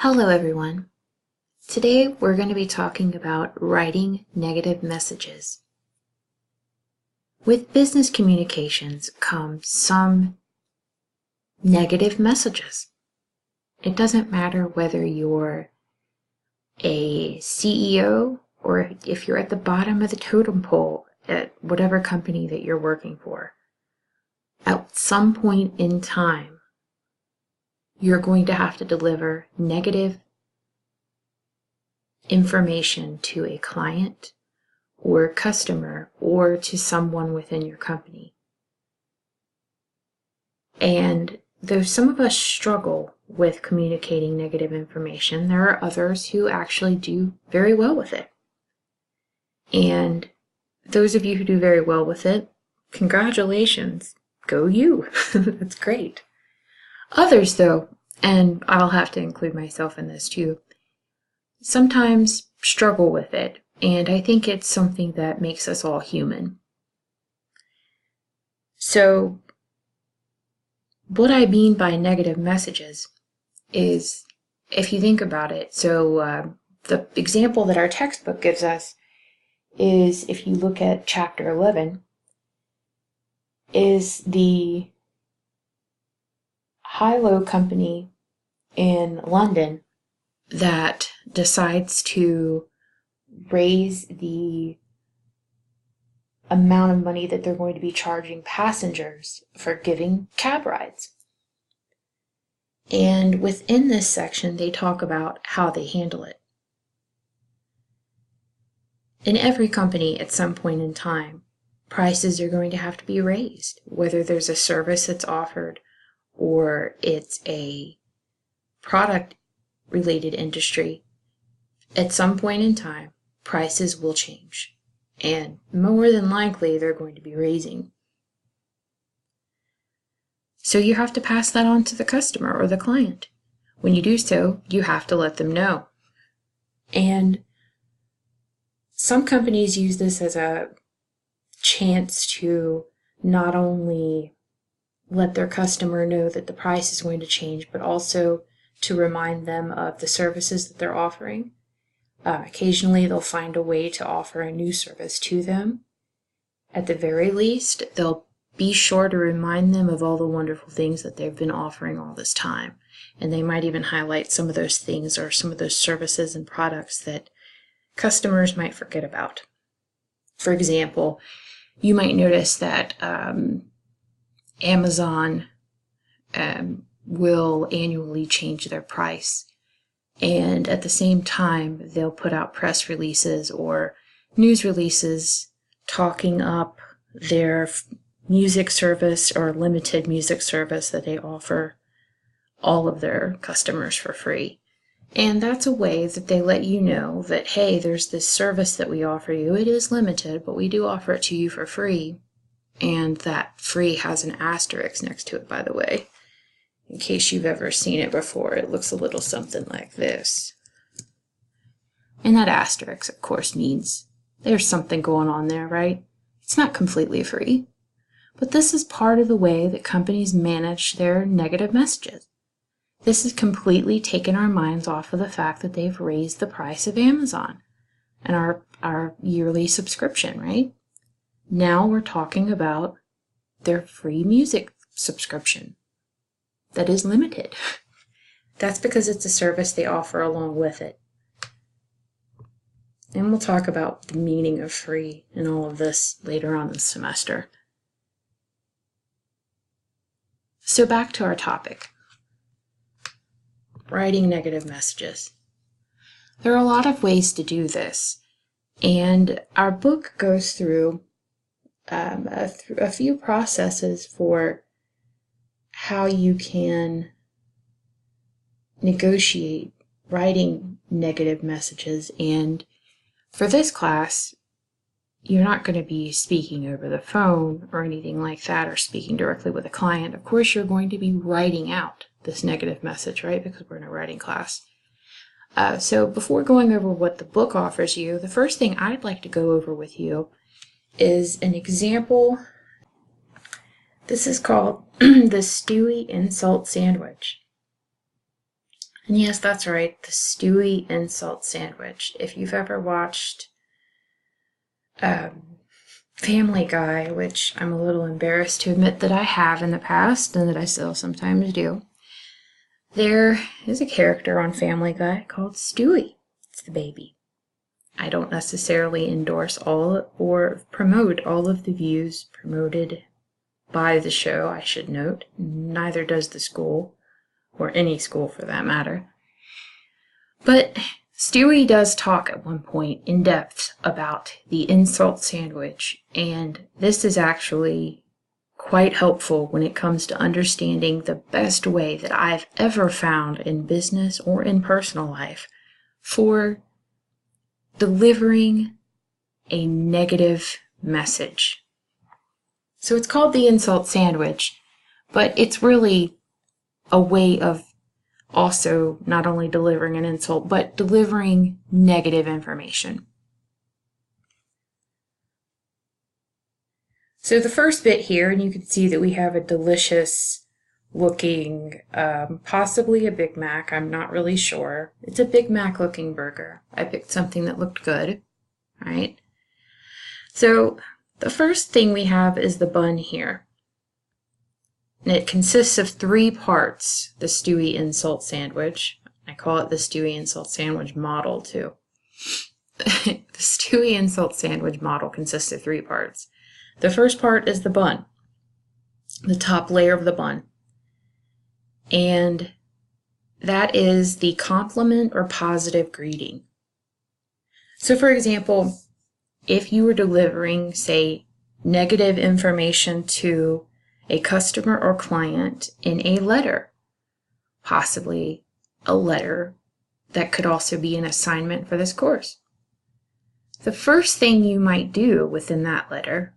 Hello everyone. Today we're going to be talking about writing negative messages. With business communications come some negative messages. It doesn't matter whether you're a CEO or if you're at the bottom of the totem pole at whatever company that you're working for. At some point in time, you're going to have to deliver negative information to a client or customer or to someone within your company. And though some of us struggle with communicating negative information, there are others who actually do very well with it. And those of you who do very well with it, congratulations, go you. That's great. Others though, and I'll have to include myself in this too, sometimes struggle with it, and I think it's something that makes us all human. So, what I mean by negative messages is, if you think about it, so the example that our textbook gives us is, if you look at chapter 11, is the high-low company in London that decides to raise the amount of money that they're going to be charging passengers for giving cab rides. And within this section, they talk about how they handle it. In every company, at some point in time, prices are going to have to be raised, whether there's a service that's offered or it's a product-related industry. At some point in time, prices will change, and more than likely they're going to be raising. So you have to pass that on to the customer or the client. When you do so, you have to let them know. And some companies use this as a chance to not only let their customer know that the price is going to change, but also to remind them of the services that they're offering. Occasionally, they'll find a way to offer a new service to them. At the very least, they'll be sure to remind them of all the wonderful things that they've been offering all this time. And they might even highlight some of those things or some of those services and products that customers might forget about. For example, you might notice that Amazon will annually change their price. And at the same time, they'll put out press releases or news releases talking up their music service or limited music service that they offer all of their customers for free. And that's a way that they let you know that, hey, there's this service that we offer you. It is limited, but we do offer it to you for free. And that free has an asterisk next to it, by the way. In case you've ever seen it before, it looks a little something like this. And that asterisk, of course, means there's something going on there, right? It's not completely free. But this is part of the way that companies manage their negative messages. This has completely taken our minds off of the fact that they've raised the price of Amazon and our yearly subscription, right? Now we're talking about their free music subscription that is limited. That's because it's a service they offer along with it. And we'll talk about the meaning of free and all of this later on this semester. So back to our topic, writing negative messages. There are a lot of ways to do this, and our book goes through a few processes for how you can negotiate writing negative messages. And for this class, you're not going to be speaking over the phone or anything like that, or speaking directly with a client. Of course, you're going to be writing out this negative message, right? Because we're in a writing class. So before going over what the book offers you, the first thing I'd like to go over with you is an example. This is called the Stewie Insult Sandwich. And yes, that's right, the Stewie insult sandwich. If you've ever watched Family Guy, which I'm a little embarrassed to admit that I have in the past and that I still sometimes do, there is a character on Family Guy called Stewie. It's the baby. I don't necessarily endorse all or promote all of the views promoted by the show, I should note. Neither does the school, or any school for that matter. But Stewie does talk at one point in depth about the insult sandwich, and this is actually quite helpful when it comes to understanding the best way that I've ever found in business or in personal life for delivering a negative message. So it's called the insult sandwich, but it's really a way of also not only delivering an insult, but delivering negative information. So the first bit here, and you can see that we have a delicious looking, possibly a Big Mac, I'm not really sure. It's a Big Mac looking burger. I picked something that looked good, right? So the first thing we have is the bun here. And it consists of 3 parts, the Stewie insult sandwich. I call it the Stewie insult sandwich model too. The Stewie insult sandwich model consists of 3 parts. The first part is the bun, the top layer of the bun. And that is the compliment or positive greeting. So for example, if you were delivering, say, negative information to a customer or client in a letter, possibly a letter that could also be an assignment for this course, the first thing you might do within that letter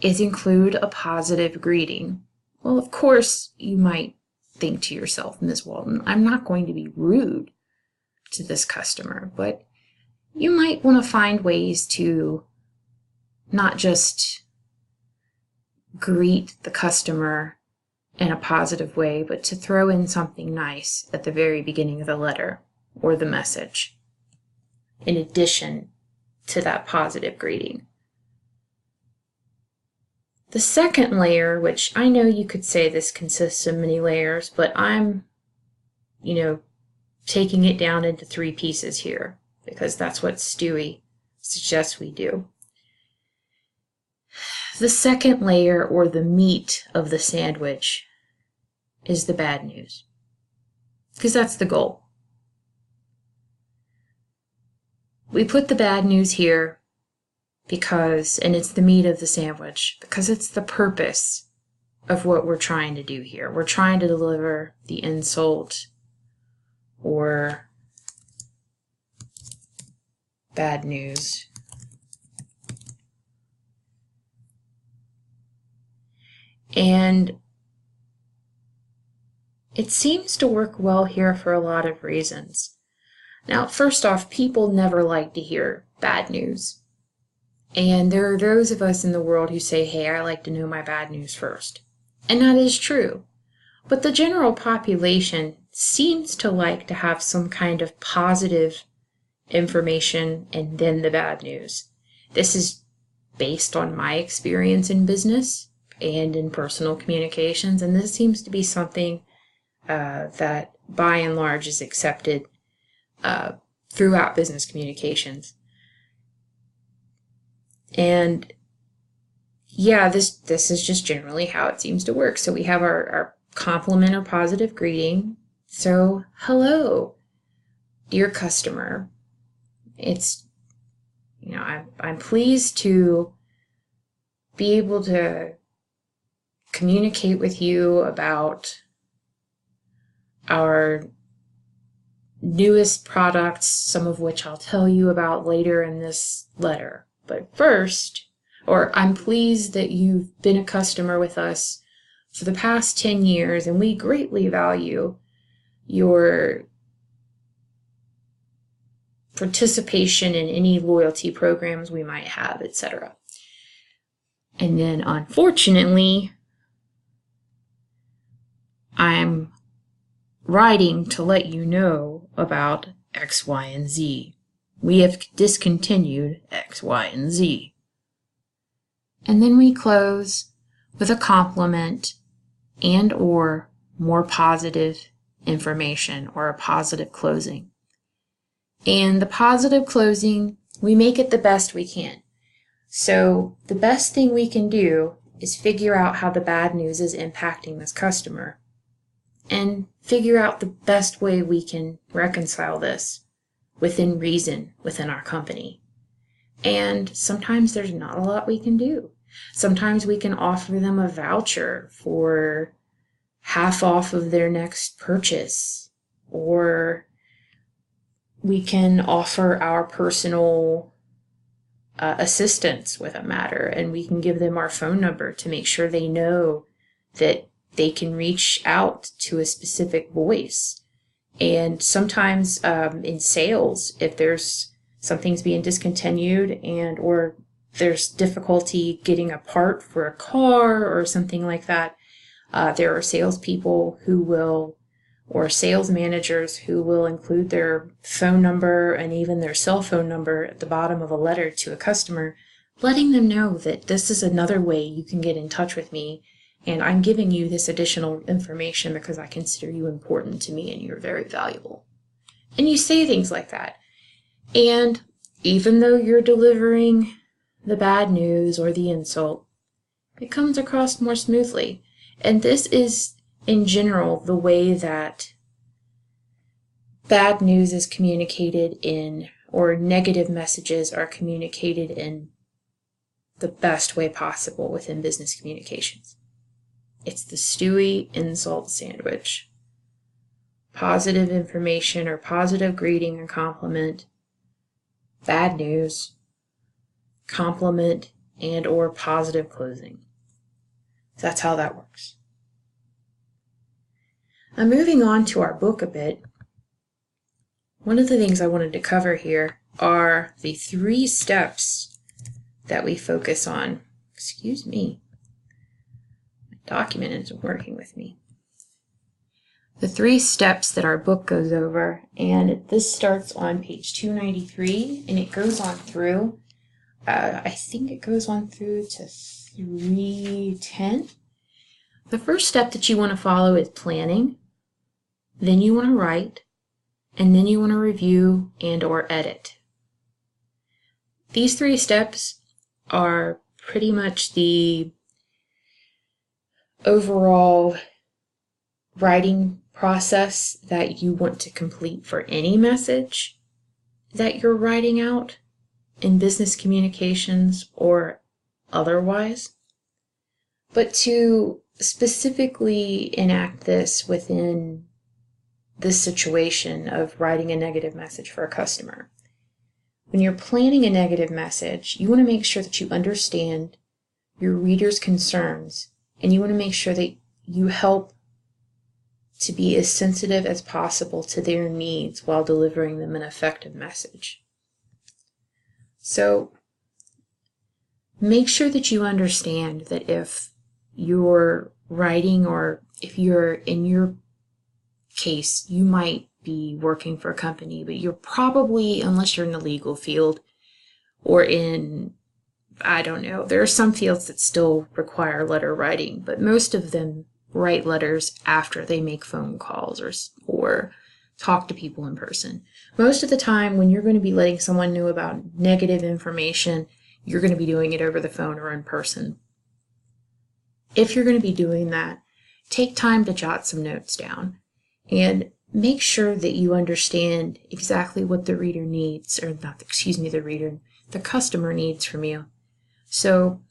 is include a positive greeting. Well, of course, you might think to yourself, Ms. Walton, I'm not going to be rude to this customer, but you might want to find ways to not just greet the customer in a positive way, but to throw in something nice at the very beginning of the letter or the message, in addition to that positive greeting. The second layer, which I know you could say this consists of many layers, but I'm, taking it down into 3 pieces here, because that's what Stewie suggests we do. The second layer, or the meat of the sandwich, is the bad news, because that's the goal. We put the bad news here and it's the meat of the sandwich, because it's the purpose of what we're trying to do here. We're trying to deliver the insult or bad news. And it seems to work well here for a lot of reasons. Now, first off, people never like to hear bad news. And there are those of us in the world who say, hey, I like to know my bad news first. And that is true. But the general population seems to like to have some kind of positive information and then the bad news. This is based on my experience in business and in personal communications, and this seems to be something that by and large is accepted throughout business communications. And yeah, this is just generally how it seems to work. So we have our compliment or positive greeting. So, hello, dear customer. It's, I'm pleased to be able to communicate with you about our newest products, some of which I'll tell you about later in this letter. But first, I'm pleased that you've been a customer with us for the past 10 years, and we greatly value your participation in any loyalty programs we might have, etc. And then, unfortunately, I'm writing to let you know about X, Y, and Z. We have discontinued X, Y, and Z. And then we close with a compliment and or more positive information or a positive closing. And the positive closing, we make it the best we can. So the best thing we can do is figure out how the bad news is impacting this customer and figure out the best way we can reconcile this within reason within our company. And sometimes there's not a lot we can do. Sometimes we can offer them a voucher for half off of their next purchase, or we can offer our personal assistance with a matter, and we can give them our phone number to make sure they know that they can reach out to a specific voice. And sometimes in sales, if there's something's being discontinued and or there's difficulty getting a part for a car or something like that, there are salespeople who will, or sales managers who will include their phone number and even their cell phone number at the bottom of a letter to a customer, letting them know that this is another way you can get in touch with me, and I'm giving you this additional information because I consider you important to me and you're very valuable. And you say things like that. And even though you're delivering the bad news or the insult, it comes across more smoothly. And this is, in general, the way that bad news is communicated in, or negative messages are communicated in the best way possible within business communications. It's the Stewie insult sandwich. Positive information or positive greeting and compliment, bad news, compliment, and or positive closing. That's how that works. Now, moving on to our book a bit, one of the things I wanted to cover here are the 3 steps that we focus on. Excuse me. My document isn't working with me. The 3 steps that our book goes over, and this starts on page 293, and it goes on through, I think it goes on through to 310. The first step that you want to follow is planning, then you want to write, and then you want to review and or edit. These 3 steps are pretty much the overall writing process that you want to complete for any message that you're writing out in business communications or otherwise. But to specifically enact this within this situation of writing a negative message for a customer, when you're planning a negative message, you want to make sure that you understand your reader's concerns, and you want to make sure that you help to be as sensitive as possible to their needs while delivering them an effective message. So make sure that you understand that if you're writing, or if you're, in your case, you might be working for a company, but you're probably, unless you're in the legal field or in, I don't know, there are some fields that still require letter writing, but most of them write letters after they make phone calls or talk to people in person. Most of the time when you're going to be letting someone know about negative information, you're going to be doing it over the phone or in person. If you're going to be doing that, take time to jot some notes down and make sure that you understand exactly what the reader needs, or not, the customer needs from you. So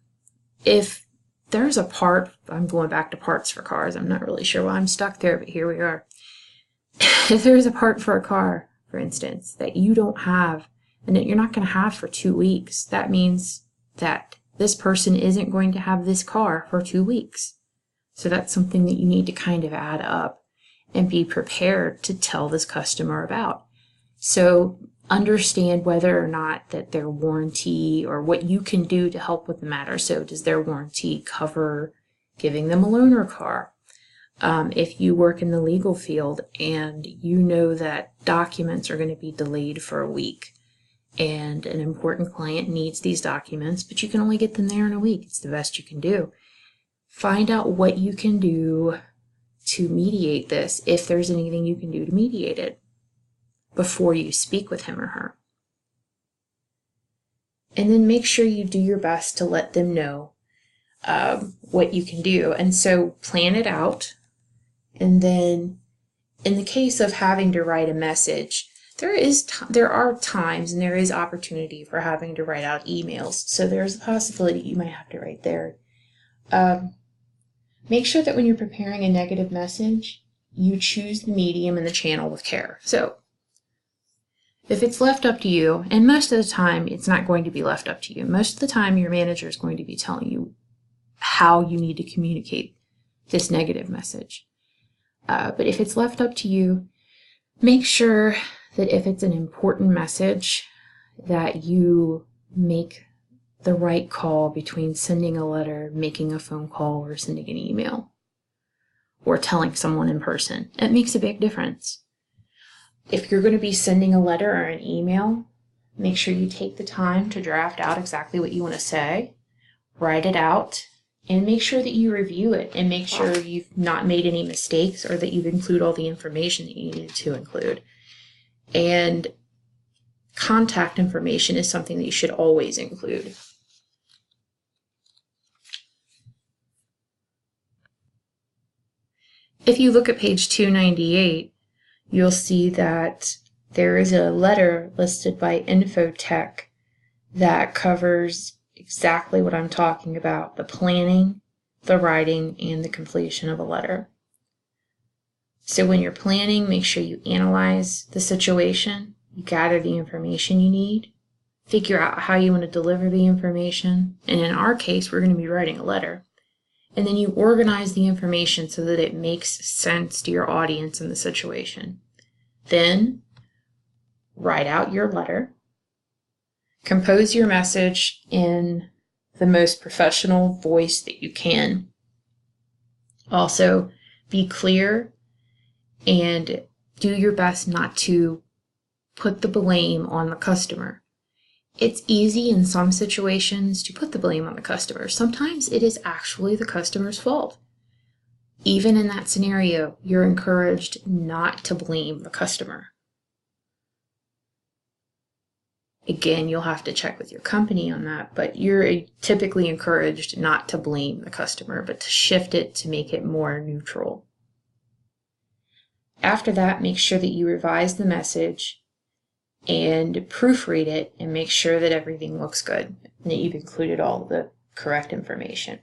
if there's a part, I'm going back to parts for cars, I'm not really sure why I'm stuck there, but here we are. If there's a part for a car, for instance, that you don't have and that you're not going to have for 2 weeks, that means that this person isn't going to have this car for 2 weeks. So that's something that you need to kind of add up and be prepared to tell this customer about. So understand whether or not that their warranty, or what you can do to help with the matter. So does their warranty cover giving them a loaner car? If you work in the legal field and you know that documents are going to be delayed for a week and an important client needs these documents, but you can only get them there in a week, it's the best you can do. Find out what you can do to mediate this, if there's anything you can do to mediate it, before you speak with him or her. And then make sure you do your best to let them know what you can do. And so plan it out. And then in the case of having to write a message, there are times and there is opportunity for having to write out emails. So there's a possibility you might have to write there. Make sure that when you're preparing a negative message, you choose the medium and the channel with care. So if it's left up to you, and most of the time it's not going to be left up to you. Most of the time your manager is going to be telling you how you need to communicate this negative message. But if it's left up to you, make sure that if it's an important message, that you make the right call between sending a letter, making a phone call, or sending an email, or telling someone in person. It makes a big difference. If you're going to be sending a letter or an email, make sure you take the time to draft out exactly what you want to say, write it out, and make sure that you review it and make sure you've not made any mistakes or that you've included all the information that you needed to include. And contact information is something that you should always include. If you look at page 298, you'll see that there is a letter listed by Infotech that covers exactly what I'm talking about: the planning, the writing, and the completion of a letter. So when you're planning, make sure you analyze the situation, you gather the information you need, figure out how you want to deliver the information, and in our case, we're going to be writing a letter. And then you organize the information so that it makes sense to your audience in the situation. Then write out your letter. Compose your message in the most professional voice that you can. Also, be clear and do your best not to put the blame on the customer. It's easy in some situations to put the blame on the customer. Sometimes it is actually the customer's fault. Even in that scenario, you're encouraged not to blame the customer. Again, you'll have to check with your company on that, but you're typically encouraged not to blame the customer, but to shift it to make it more neutral. After that, make sure that you revise the message and proofread it and make sure that everything looks good and that you've included all the correct information.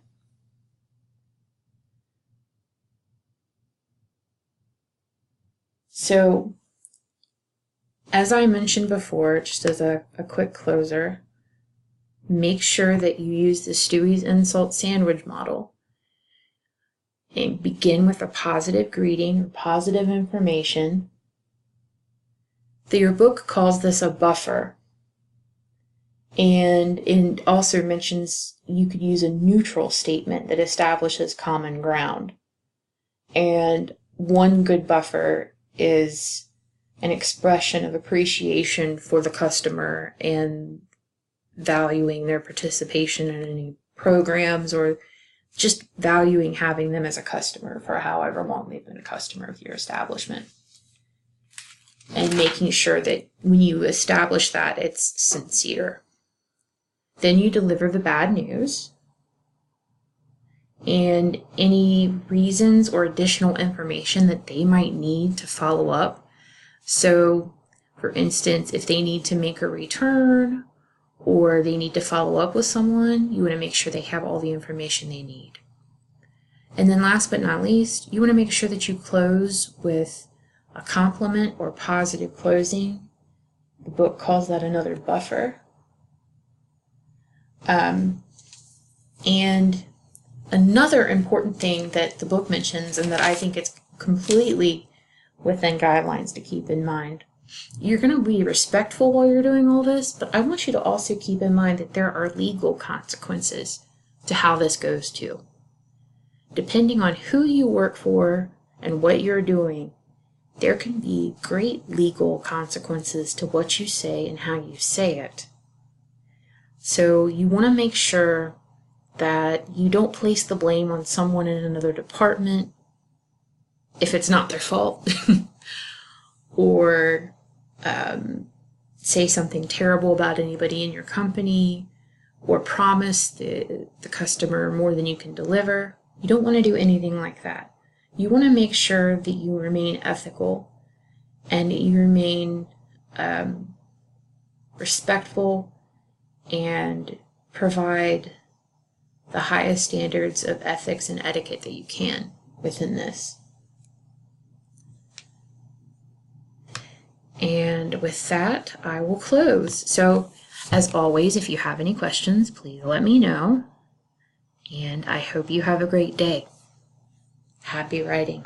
So, as I mentioned before, just as a quick closer, make sure that you use the Stewie's Insult Sandwich model and begin with a positive greeting or positive information. Your book calls this a buffer, and it also mentions you could use a neutral statement that establishes common ground. And one good buffer is an expression of appreciation for the customer and valuing their participation in any programs, or just valuing having them as a customer for however long they've been a customer of your establishment. And making sure that when you establish that, it's sincere. Then you deliver the bad news and any reasons or additional information that they might need to follow up. So, for instance, if they need to make a return or they need to follow up with someone, you want to make sure they have all the information they need. And then last but not least, you want to make sure that you close with a compliment or positive closing. The book calls that another buffer. And another important thing that the book mentions, and that I think it's completely within guidelines to keep in mind, you're going to be respectful while you're doing all this, but I want you to also keep in mind that there are legal consequences to how this goes too. depending on who you work for and what you're doing, there can be great legal consequences to what you say and how you say it. So you want to make sure that you don't place the blame on someone in another department if it's not their fault, or say something terrible about anybody in your company, or promise the customer more than you can deliver. You don't want to do anything like that. You want to make sure that you remain ethical and you remain respectful and provide the highest standards of ethics and etiquette that you can within this. And with that, I will close. So, as always, if you have any questions, please let me know. And I hope you have a great day. Happy writing.